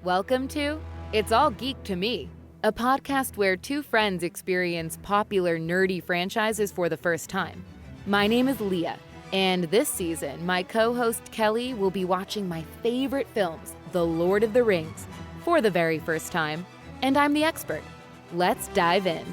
Welcome to It's All Geek to Me, a podcast where two friends experience popular nerdy franchises for the first time. My name is Leah, and this season, my co-host Kelly will be watching my favorite films, The Lord of the Rings, for the very first time, and I'm the expert. Let's dive in.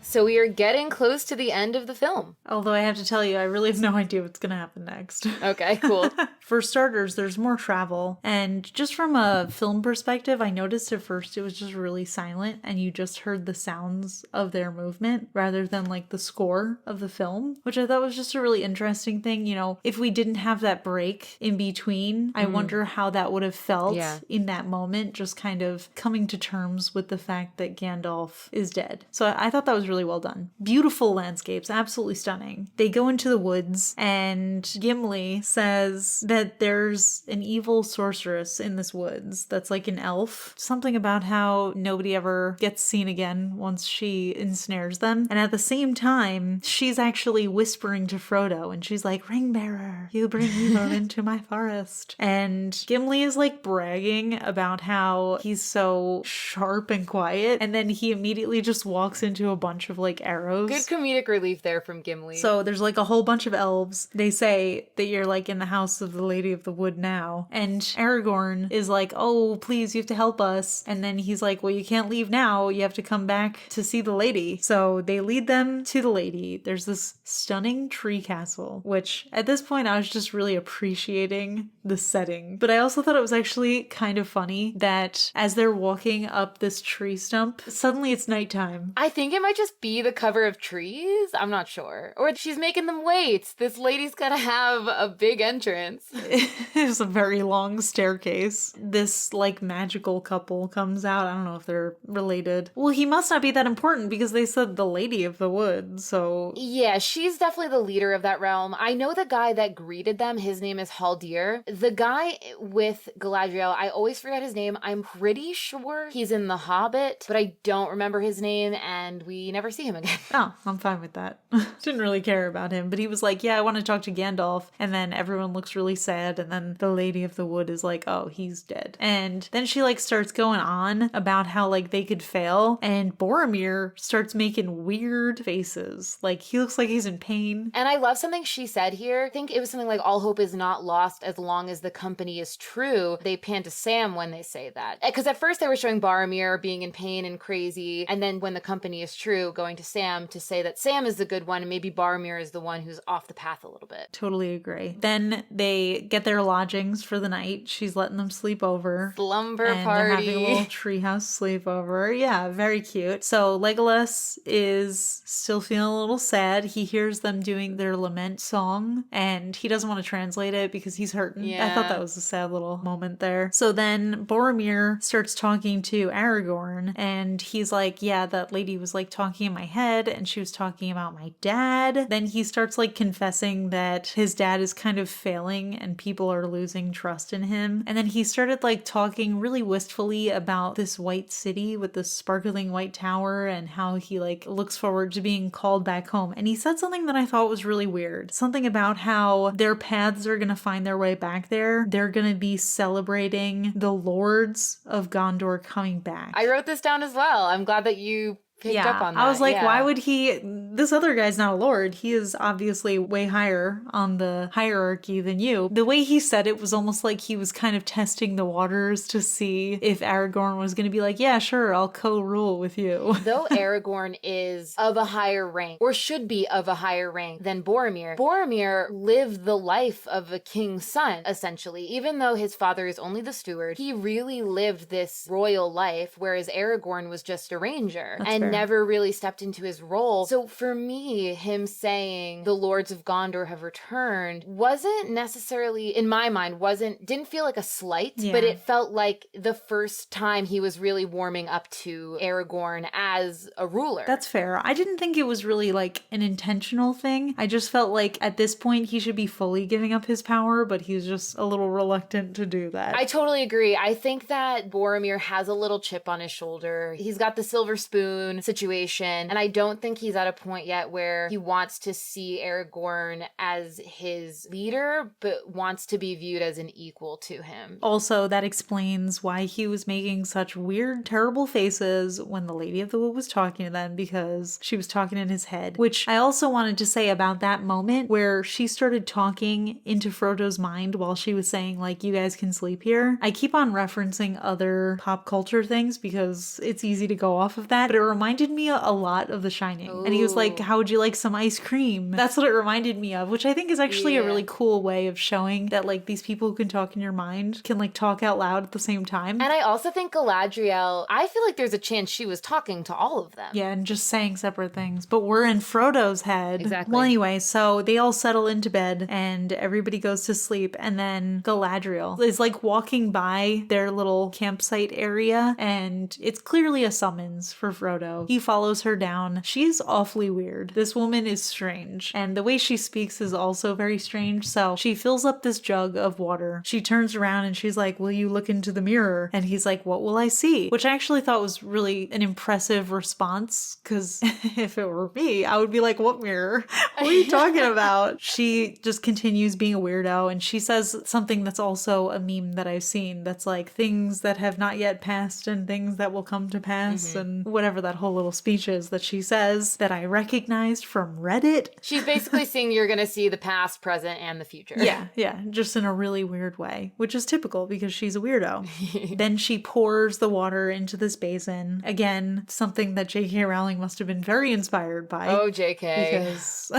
So we are getting close to the end of the film. Although I have to tell you, I really have no idea what's going to happen next. Okay, cool. For starters, there's more travel. And just from a film perspective, I noticed at first it was just really silent and you just heard the sounds of their movement rather than like the score of the film, which I thought was just a really interesting thing. You know, if we didn't have that break in between, I wonder how that would have felt in that moment, just kind of coming to terms with the fact that Gandalf is dead. So I thought that was really well done. Beautiful landscapes, absolutely stunning. They go into the woods and Gimli says that there's an evil sorceress in this woods that's like an elf. Something about how nobody ever gets seen again once she ensnares them. And at the same time, she's actually whispering to Frodo and she's like, "Ring bearer, you bring evil into my forest." And Gimli is like bragging about how he's so sharp and quiet. And then he immediately just walks into a bunch of like arrows. Good comedic relief there from Gimli. So there's like a whole bunch of elves. They say that you're like in the house of the Lady of the Wood now. And Aragorn is like, "Oh, please, you have to help us." And then he's like, "Well, you can't leave now. You have to come back to see the lady." So they lead them to the lady. There's this stunning tree castle, which at this point I was just really appreciating the setting. But I also thought it was actually kind of funny that as they're walking up this tree stump, suddenly it's nighttime. I think it might just be the cover of trees. I'm not sure. Or she's making them wait. This lady's gotta have a big entrance. It's a very long staircase. This like magical couple comes out. I don't know if they're related. Well, he must not be that important because they said the Lady of the Wood, so... Yeah, she's definitely the leader of that realm. I know the guy that greeted them. His name is Haldir. The guy with Galadriel, I always forget his name. I'm pretty sure he's in The Hobbit, but I don't remember his name, and we never see him again. Oh, I'm fine with that. Didn't really care about him, but he was like, "Yeah, I want to talk to Gandalf." And then everyone looks really sad, and then the Lady of the Wood is like, "Oh, he's dead." And then she like starts going on about how like they could fail, and Boromir starts making weird faces. Like he looks like he's in pain. And I love something she said here. I think it was something like, "All hope is not lost as long as the company is true." They pan to Sam when they say that. Because at first they were showing Boromir being in pain and crazy, and then when the company is true, going to Sam to say that Sam is the good one and maybe Boromir is the one who's off the path a little bit. Totally agree. Then they get their lodgings for the night. She's letting them sleep over. Slumber and party. They're having a little treehouse sleepover. Yeah, very cute. So Legolas is still feeling a little sad. He hears them doing their lament song and he doesn't want to translate it because he's hurting. Yeah. I thought that was a sad little moment there. So then Boromir starts talking to Aragorn and he's like, "Yeah, that lady was like talking in my head and she was talking about my dad." Then he starts like confessing that his dad is kind of failing and people are losing trust in him. And then he started like talking really wistfully about this white city with this sparkling white tower and how he like looks forward to being called back home. And he said something that I thought was really weird. Something about how their paths are going to find their way back there. They're going to be celebrating the lords of Gondor coming back. I wrote this down as well. I'm glad that you picked up on that. I was like, why would he... This other guy's not a lord. He is obviously way higher on the hierarchy than you. The way he said it was almost like he was kind of testing the waters to see if Aragorn was going to be like, "Yeah, sure, I'll co-rule with you." Though Aragorn is of a higher rank, or should be of a higher rank than Boromir, Boromir lived the life of a king's son, essentially. Even though his father is only the steward, he really lived this royal life, whereas Aragorn was just a ranger. That's and fair. Never really stepped into his role. So for me, him saying the Lords of Gondor have returned wasn't necessarily, in my mind, didn't feel like a slight, but it felt like the first time he was really warming up to Aragorn as a ruler. That's fair. I didn't think it was really like an intentional thing. I just felt like at this point he should be fully giving up his power, but he's just a little reluctant to do that. I totally agree. I think that Boromir has a little chip on his shoulder. He's got the silver spoon. own situation. And I don't think he's at a point yet where he wants to see Aragorn as his leader, but wants to be viewed as an equal to him. Also, that explains why he was making such weird, terrible faces when the Lady of the Wood was talking to them, because she was talking in his head. Which I also wanted to say about that moment where she started talking into Frodo's mind while she was saying, like, you guys can sleep here. I keep on referencing other pop culture things because it's easy to go off of that, but it reminded me a lot of The Shining. Ooh. And he was like, how would you like some ice cream? That's what it reminded me of, which I think is actually a really cool way of showing that, like, these people who can talk in your mind can, like, talk out loud at the same time. And I also think Galadriel, I feel like there's a chance she was talking to all of them. Yeah, and just saying separate things. But we're in Frodo's head. Exactly. Well, anyway, so they all settle into bed and everybody goes to sleep. And then Galadriel is like walking by their little campsite area, and it's clearly a summons for Frodo. He follows her down. She's awfully weird. This woman is strange. And the way she speaks is also very strange. So she fills up this jug of water. She turns around and she's like, will you look into the mirror? And he's like, what will I see? Which I actually thought was really an impressive response, because if it were me, I would be like, what mirror? What are you talking about? She just continues being a weirdo, and she says something that's also a meme that I've seen that's like things that have not yet passed and things that will come to pass, and whatever that whole little speech is that she says that I recognized from Reddit. She's basically saying you're going to see the past, present, and the future. Yeah, just in a really weird way, which is typical because she's a weirdo. Then she pours the water into this basin. Again, something that J.K. Rowling must have been very inspired by. Oh, J.K. Because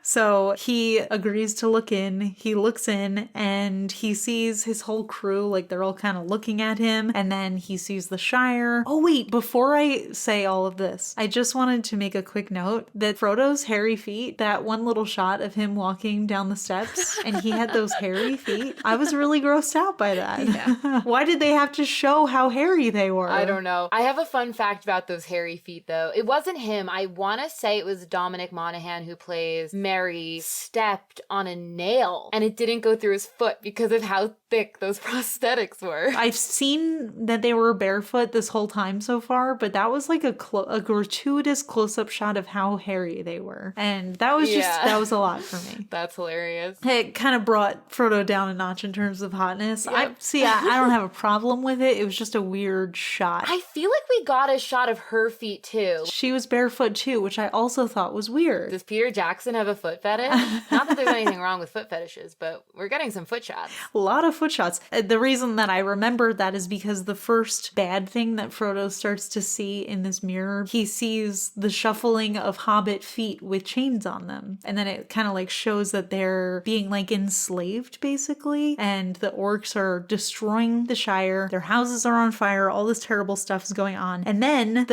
so he agrees to look in. He looks in and he sees his whole crew, like they're all kind of looking at him. And then he sees the Shire. Oh wait, before I say all of this, I just wanted to make a quick note that Frodo's hairy feet, that one little shot of him walking down the steps and he had those hairy feet, I was really grossed out by that. Yeah. Why did they have to show how hairy they were? I don't know. I have a fun fact about those hairy feet, though. It wasn't him. I want to say it was Dominic Monaghan, who plays Merry, stepped on a nail and it didn't go through his foot because of how thick those prosthetics were. I've seen that they were barefoot this whole time so far, but that was like a gratuitous close-up shot of how hairy they were. And that was that was a lot for me. That's hilarious. It kind of brought Frodo down a notch in terms of hotness. Yep. I don't have a problem with it. It was just a weird shot. I feel like we got a shot of her feet too. She was barefoot too, which I also thought was weird. Does Peter Jackson have a foot fetish? Not that there's anything wrong with foot fetishes, but we're getting some foot shots. A lot of foot shots. The reason that I remembered that is because the first bad thing that Frodo starts to see in this mirror, he sees the shuffling of hobbit feet with chains on them. And then it kind of like shows that they're being like enslaved basically. And the orcs are destroying the Shire. Their houses are on fire. All this terrible stuff is going on. And then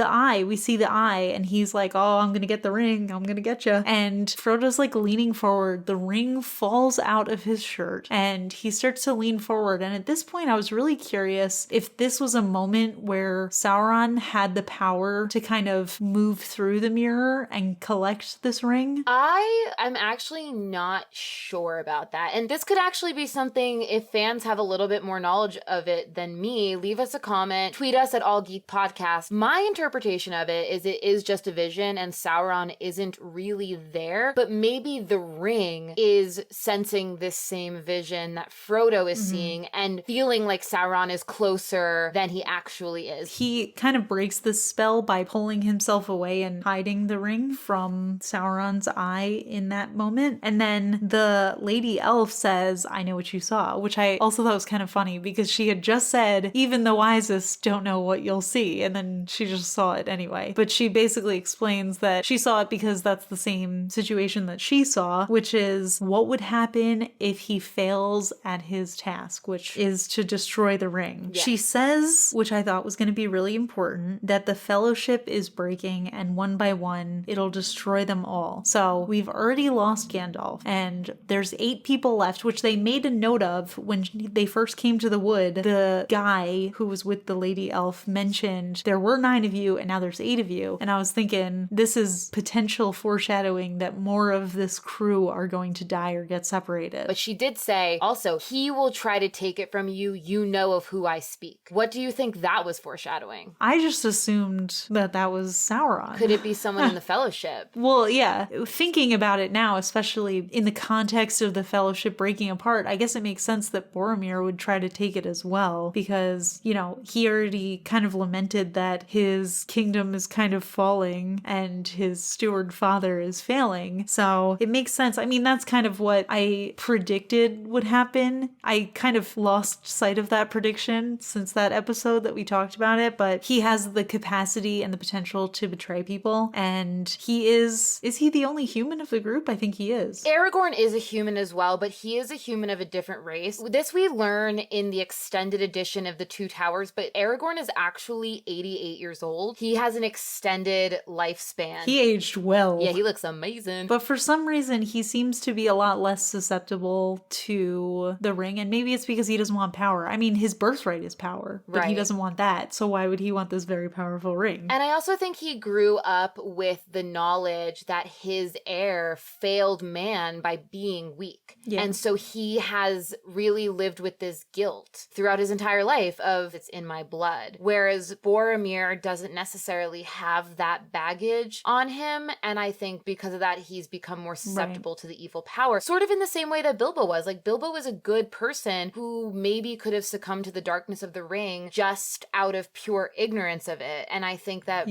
we see the eye and he's like, oh, I'm going to get the ring. I'm going to get you. And Frodo's like leaning forward. The ring falls out of his shirt and he starts to lean forward. And at this point, I was really curious if this was a moment where Sauron had the power to kind of move through the mirror and collect this ring. I'm actually not sure about that. And this could actually be something, if fans have a little bit more knowledge of it than me, leave us a comment, tweet us at All Geek Podcast. My interpretation of it is just a vision and Sauron isn't really there, but maybe the ring is sensing this same vision that Frodo is seeing and feeling like Sauron is closer than he actually is. He kind of breaks the spell by pulling himself away and hiding the ring from Sauron's eye in that moment. And then the lady elf says, I know what you saw, which I also thought was kind of funny because she had just said, even the wisest don't know what you'll see. And then she just saw it anyway. But she basically explains that she saw it because that's the same situation that she saw, which is what would happen if he fails at his task, which is to destroy the ring. Yes. She says, which I thought was going to be really important, that the fellowship is breaking and one by one it'll destroy them all. So we've already lost Gandalf and there's 8 people left, which they made a note of when they first came to the wood. The guy who was with the lady elf mentioned there were 9 of you and now there's 8 of you. And I was thinking this is potential foreshadowing that more of this crew are going to die or get separated. But she did say also, he will try to take it from you. You know of who I speak. What do you think that was foreshadowing? I just assumed assumed that that was Sauron. Could it be someone in the Fellowship? Well, yeah. Thinking about it now, especially in the context of the Fellowship breaking apart, I guess it makes sense that Boromir would try to take it as well because, you know, he already kind of lamented that his kingdom is kind of falling and his steward father is failing. So it makes sense. I mean, that's kind of what I predicted would happen. I kind of lost sight of that prediction since that episode that we talked about it, but he has the capacity and the potential to betray people. And he is he the only human of the group? I think he is. Aragorn is a human as well, but he is a human of a different race. This we learn in the extended edition of The Two Towers, but Aragorn is actually 88 years old. He has an extended lifespan. He aged well. Yeah, he looks amazing. But for some reason, he seems to be a lot less susceptible to the ring, and maybe it's because he doesn't want power. I mean, his birthright is power, but he doesn't want that, so why would he want this very powerful ring? And I also think he grew up with the knowledge that his heir failed man by being weak. Yeah. And so he has really lived with this guilt throughout his entire life of it's in my blood. Whereas Boromir doesn't necessarily have that baggage on him. And I think because of that, he's become more susceptible to the evil power. Sort of in the same way that Bilbo was. Like, Bilbo was a good person who maybe could have succumbed to the darkness of the ring just out of pure ignorance of it. And I think that,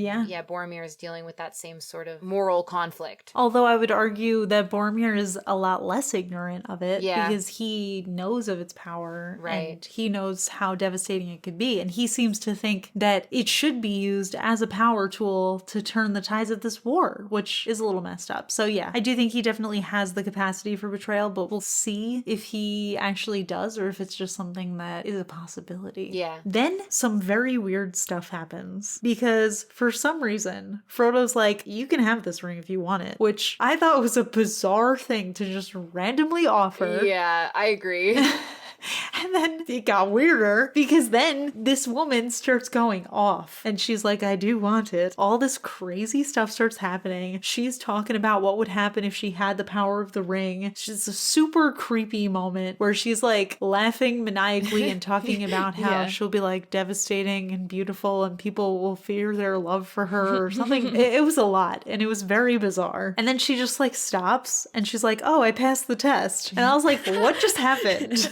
Boromir is dealing with that same sort of moral conflict. Although I would argue that Boromir is a lot less ignorant of it because he knows of its power and he knows how devastating it could be. And he seems to think that it should be used as a power tool to turn the tides of this war, which is a little messed up. So yeah, I do think he definitely has the capacity for betrayal, but we'll see if he actually does or if it's just something that is a possibility. Yeah. Then some very weird stuff happens because for some reason, Frodo's like, you can have this ring if you want it, which I thought was a bizarre thing to just randomly offer. Yeah, I agree. And then it got weirder because then this woman starts going off and she's like, I do want it. All this crazy stuff starts happening. She's talking about what would happen if she had the power of the ring. It's a super creepy moment where she's like laughing maniacally and talking about how she'll be like devastating and beautiful and people will fear their love for her or something. It was a lot and it was very bizarre. And then she just like stops and she's like, oh, I passed the test. And I was like, what just happened?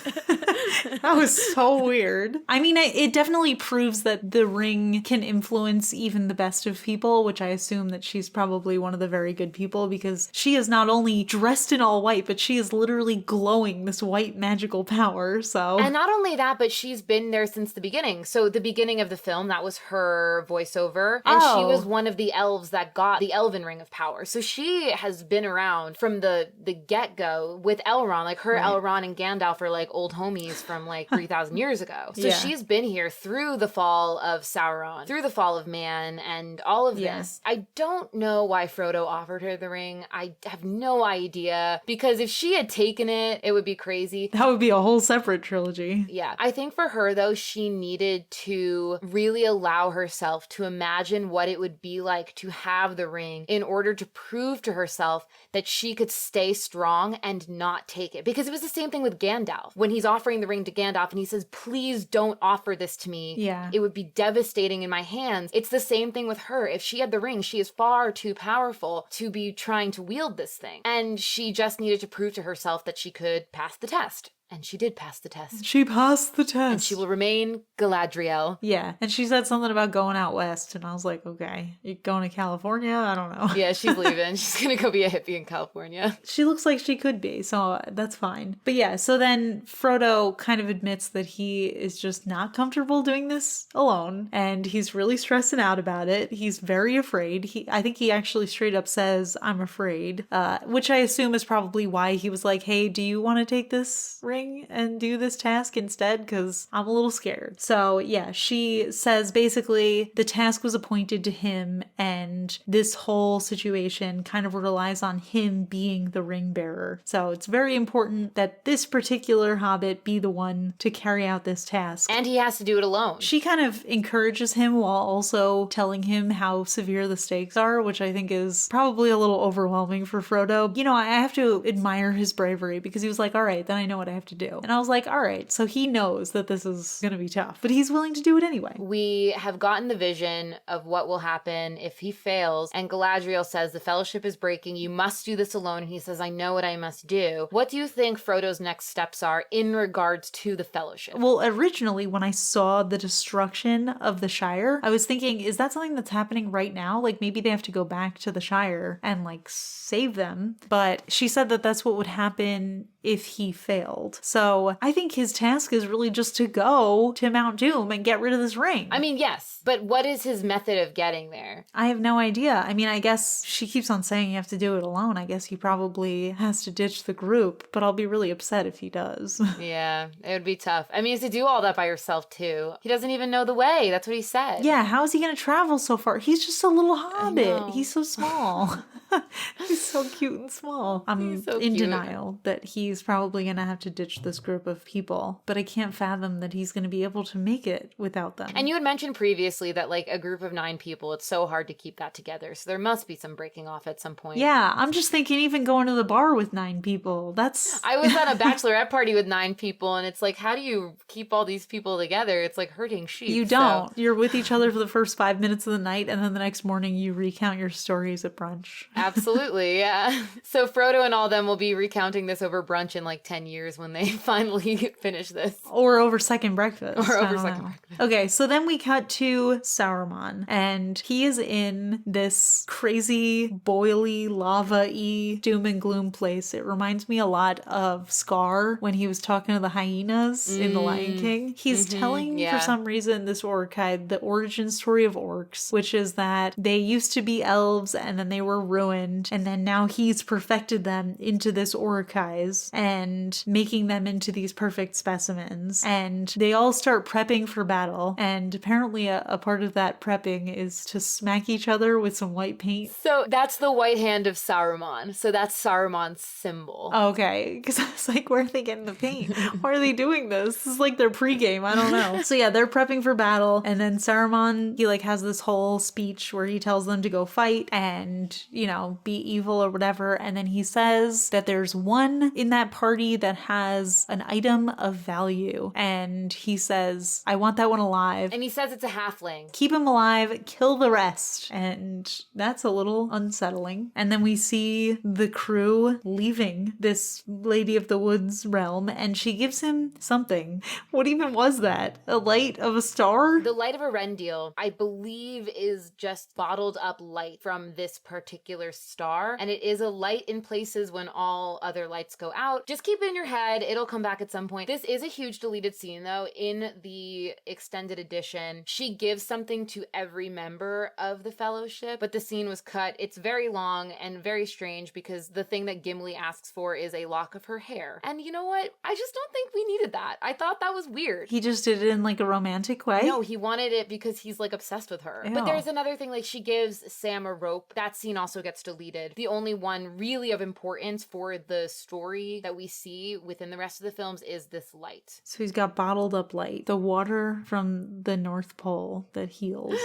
That was so weird. I mean, it definitely proves that the ring can influence even the best of people, which I assume that she's probably one of the very good people because she is not only dressed in all white, but she is literally glowing this white magical power, so. And not only that, but she's been there since the beginning. So the beginning of the film, that was her voiceover. And she was one of the elves that got the elven ring of power. So she has been around from the get-go with Elrond. Like her Elrond and Gandalf are like old homies from like 3,000 years ago. So she's been here through the fall of Sauron, through the fall of man, and all of this. I don't know why Frodo offered her the ring. I have no idea, because if she had taken it, it would be crazy. That would be a whole separate trilogy. Yeah. I think for her, though, she needed to really allow herself to imagine what it would be like to have the ring in order to prove to herself that she could stay strong and not take it. Because it was the same thing with Gandalf. When he's offering the ring to Gandalf and he says, please don't offer this to me. Yeah. It would be devastating in my hands. It's the same thing with her. If she had the ring, she is far too powerful to be trying to wield this thing. And she just needed to prove to herself that she could pass the test. And she did pass the test. She passed the test. And she will remain Galadriel. Yeah. And she said something about going out west. And I was like, okay, you going to California? I don't know. Yeah, she's leaving. She's going to go be a hippie in California. She looks like she could be. So that's fine. But yeah, so then Frodo kind of admits that he is just not comfortable doing this alone. And he's really stressing out about it. He's very afraid. I think he actually straight up says, I'm afraid. Which I assume is probably why he was like, hey, do you want to take this ring and do this task instead, because I'm a little scared. So yeah, she says basically the task was appointed to him and this whole situation kind of relies on him being the ring bearer. So it's very important that this particular hobbit be the one to carry out this task. And he has to do it alone. She kind of encourages him while also telling him how severe the stakes are, which I think is probably a little overwhelming for Frodo. You know, I have to admire his bravery because he was like, all right, then I know what I have have to do. And I was like, all right, so he knows that this is going to be tough, but he's willing to do it anyway. We have gotten the vision of what will happen if he fails, and Galadriel says the fellowship is breaking, you must do this alone, and he says, I know what I must do. What do you think Frodo's next steps are in regards to the fellowship? Well, originally, when I saw the destruction of the Shire, I was thinking, is that something that's happening right now? Like, maybe they have to go back to the Shire and, like, save them. But she said that that's what would happen if he failed. So I think his task is really just to go to Mount Doom and get rid of this ring. I mean, yes, but what is his method of getting there? I have no idea. I mean, I guess she keeps on saying you have to do it alone. I guess he probably has to ditch the group, but I'll be really upset if he does. Yeah, it would be tough. I mean, to do all that by yourself, too. He doesn't even know the way. That's what he said. Yeah, how is he going to travel so far? He's just a little hobbit. He's so small. He's so cute and small. I'm so in cute. denial that he's probably going to have to ditch this group of people, but I can't fathom that he's going to be able to make it without them. And you had mentioned previously that, like, a group of 9 people, it's so hard to keep that together. So there must be some breaking off at some point. Yeah, I'm just thinking even going to the bar with 9 people, that's... I was at a bachelorette party with 9 people, and it's like, how do you keep all these people together? It's like herding sheep. You don't. So. You're with each other for the first 5 minutes of the night, and then the next morning you recount your stories at brunch. Absolutely, yeah. So Frodo and all them will be recounting this over brunch in like 10 years when they finally finish this. Or over second breakfast. Or over second breakfast. Okay, so then we cut to Saruman, and he is in this crazy, boily, lava-y, doom and gloom place. It reminds me a lot of Scar when he was talking to the hyenas in The Lion King. He's telling, for some reason, this orcide the origin story of orcs, which is that they used to be elves and then they were ruined, and then now he's perfected them into this orcise and making them into these perfect specimens. And they all start prepping for battle, and apparently a part of that prepping is to smack each other with some white paint. So that's the white hand of Saruman. So that's Saruman's symbol. Okay, because I was like, where are they getting the paint? Why are they doing this? This is like their pregame. I don't know. So yeah, they're prepping for battle, and then Saruman, he like has this whole speech where he tells them to go fight and, you know, be evil or whatever. And then he says that there's one in that party that has an item of value. And he says, I want that one alive. And he says it's a halfling. Keep him alive, kill the rest. And that's a little unsettling. And then we see the crew leaving this Lady of the Woods realm, and she gives him something. What even was that? A light of a star? The light of Erendil, I believe, is just bottled up light from this particular star. And it is a light in places when all other lights go out. Just keep it in your head. It'll come back at some point. This is a huge deleted scene, though. In the extended edition, she gives something to every member of the Fellowship, but the scene was cut. It's very long and very strange because the thing that Gimli asks for is a lock of her hair. And you know what? I just don't think we needed that. I thought that was weird. He just did it in like a romantic way? No, he wanted it because he's like obsessed with her. Ew. But there's another thing, like she gives Sam a rope. That scene also gets deleted. The only one really of importance for the story that we see within the rest of the films is this light. So he's got bottled up light. The water from the North Pole that heals.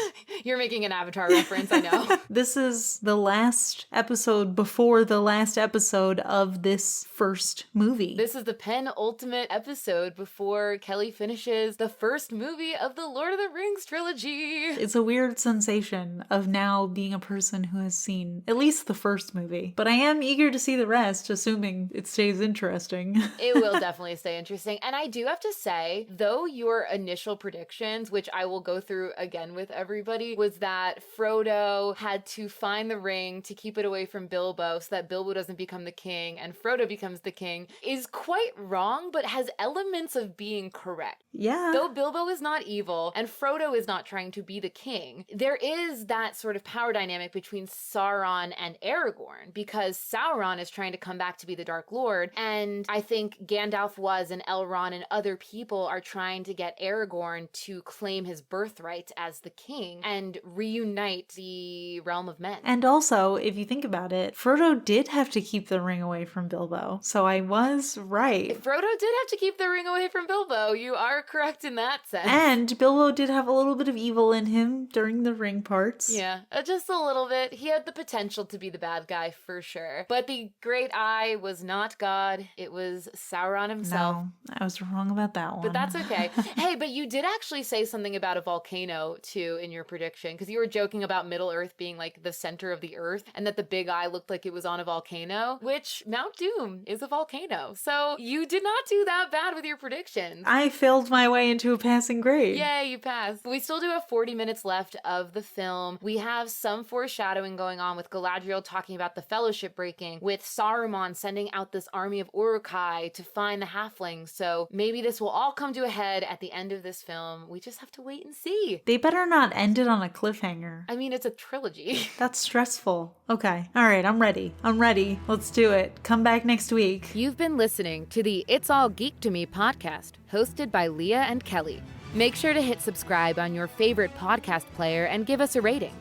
You're making an Avatar reference, I know. This is the last episode before the last episode of this first movie. This is the penultimate episode before Kelly finishes the first movie of the Lord of the Rings trilogy. It's a weird sensation of now being a person who has seen at least the first movie. But I am eager to see the rest, assuming it stays interesting. It will definitely stay interesting. And I do have to say, though your initial predictions, which I will go through again with everybody, was that Frodo had to find the ring to keep it away from Bilbo so that Bilbo doesn't become the king and Frodo becomes the king, is quite wrong, but has elements of being correct. Yeah. Though Bilbo is not evil and Frodo is not trying to be the king, there is that sort of power dynamic between Sauron and Aragorn, because Sauron is trying to come back to be the Dark Lord, and I think Gandalf was, and Elrond and other people are trying to get Aragorn to claim his birthright as the king and reunite the realm of men. And also, if you think about it, Frodo did have to keep the ring away from Bilbo, so I was right. Frodo did have to keep the ring away from Bilbo. You are correct in that sense. And Bilbo did have a little bit of evil in him during the ring parts. Yeah, just a little bit. He had the potential potential to be the bad guy for sure. But the Great Eye was not God. It was Sauron himself. No, I was wrong about that one. But that's okay. Hey, but you did actually say something about a volcano too in your prediction, because you were joking about Middle Earth being like the center of the earth and that the Big Eye looked like it was on a volcano, which Mount Doom is a volcano. So you did not do that bad with your predictions. I failed my way into a passing grade. Yay, you passed. We still do have 40 minutes left of the film. We have some foreshadowing going on with Galadriel talking about the Fellowship breaking, with Saruman sending out this army of Uruk-hai to find the halflings. So maybe this will all come to a head at the end of this film. We just have to wait and see. They better not end it on a cliffhanger. I mean, it's a trilogy. That's stressful. Okay. All right, I'm ready. Let's do it. Come back next week. You've been listening to the It's All Geek to Me podcast, hosted by Leah and Kelly. Make sure to hit subscribe on your favorite podcast player and give us a rating.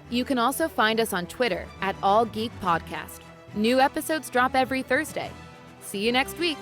You can also find us on Twitter at All Geek Podcast. New episodes drop every Thursday. See you next week.